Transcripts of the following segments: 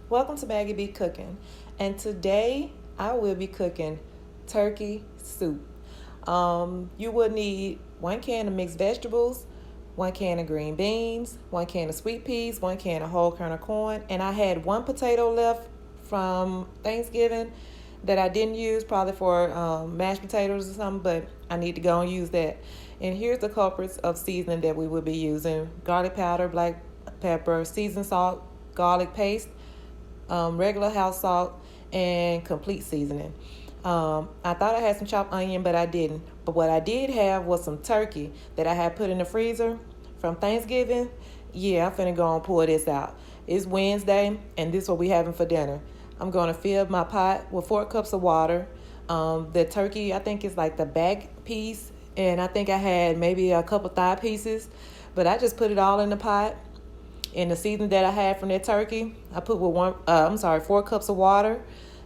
Welcome to Baggy Be Cooking, and today I will be cooking turkey soup. You will need 1 can of mixed vegetables, 1 can of green beans, 1 can of sweet peas, 1 can of whole kernel corn, and I had one potato left from Thanksgiving that I didn't use, probably for mashed potatoes or something, but I need to go and use that. And here's the culprits of seasoning that we will be using: garlic powder, black pepper, seasoned salt, garlic paste, regular house salt, and complete seasoning. I thought I had some chopped onion, but I didn't. But what I did have was some turkey that I had put in the freezer from Thanksgiving. Yeah, I'm finna go and pour this out. It's Wednesday, and this is what we having for dinner. I'm going to fill my pot with 4 cups of water. The turkey, I think, is like the back piece, and I think I had maybe a couple thigh pieces, but I just put it all in the pot. And the seasoning that I had from that turkey, I put with 4 cups of water,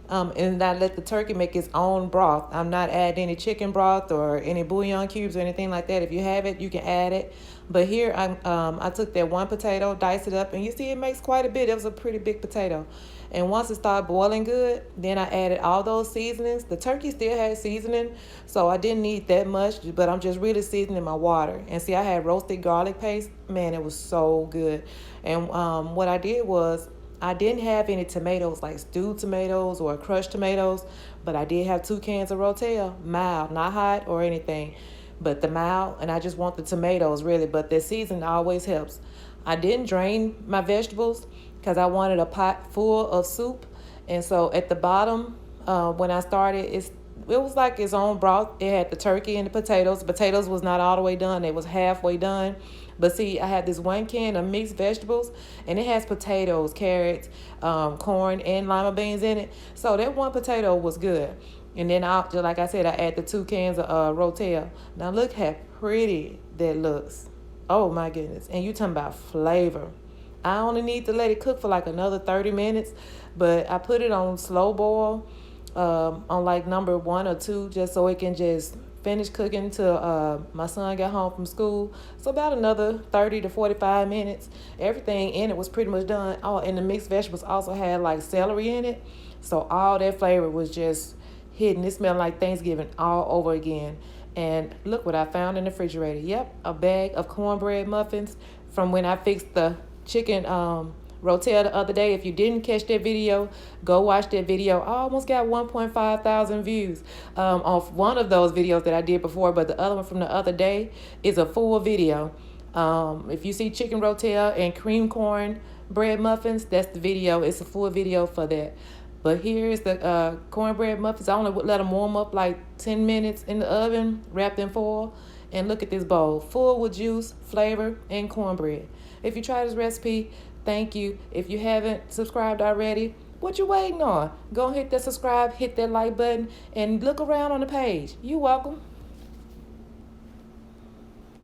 and I let the turkey make its own broth. I'm not adding any chicken broth or any bouillon cubes or anything like that. If you have it, you can add it. But here I took that one potato, diced it up, and you see it makes quite a bit. It was a pretty big potato. And once it started boiling good, then I added all those seasonings. The turkey still had seasoning, so I didn't need that much, but I'm just really seasoning my water. And see, I had roasted garlic paste. Man, it was so good. And what I did was, I didn't have any tomatoes, like stewed tomatoes or crushed tomatoes, but I did have 2 cans of Rotel, mild, not hot or anything, but the mild, and I just want the tomatoes really, but the seasoning always helps. I didn't drain my vegetables because I wanted a pot full of soup, and so at the bottom, when I started, it was like its own broth. It had the turkey and the potatoes. The potatoes was not all the way done. It was halfway done. But see, I had this 1 can of mixed vegetables, and it has potatoes, carrots, corn, and lima beans in it. So that one potato was good. And then, just like I said, I add the 2 cans of Rotel. Now look how pretty that looks. Oh my goodness. And you talking about flavor. I only need to let it cook for like another 30 minutes, but I put it on slow boil, on like number 1 or 2, just so it can just finish cooking till my son got home from school. So about another 30 to 45 minutes. Everything in it was pretty much done. Oh, and the mixed vegetables also had like celery in it. So all that flavor was just hidden. It smelled like Thanksgiving all over again. And look what I found in the refrigerator. Yep, a bag of cornbread muffins from when I fixed the chicken Rotel the other day. If you didn't catch that video, go watch that video. I almost got 1.5 thousand views on one of those videos that I did before, but the other one from the other day is a full video. If you see chicken Rotel and cream corn bread muffins, that's the video. It's a full video for that. But here's the cornbread muffins. I only let them warm up like 10 minutes in the oven, wrapped in foil. And look at this bowl, full with juice, flavor, and cornbread. If you try this recipe, thank you. If you haven't subscribed already, what you waiting on? Go hit that subscribe, hit that like button, and look around on the page. You're welcome.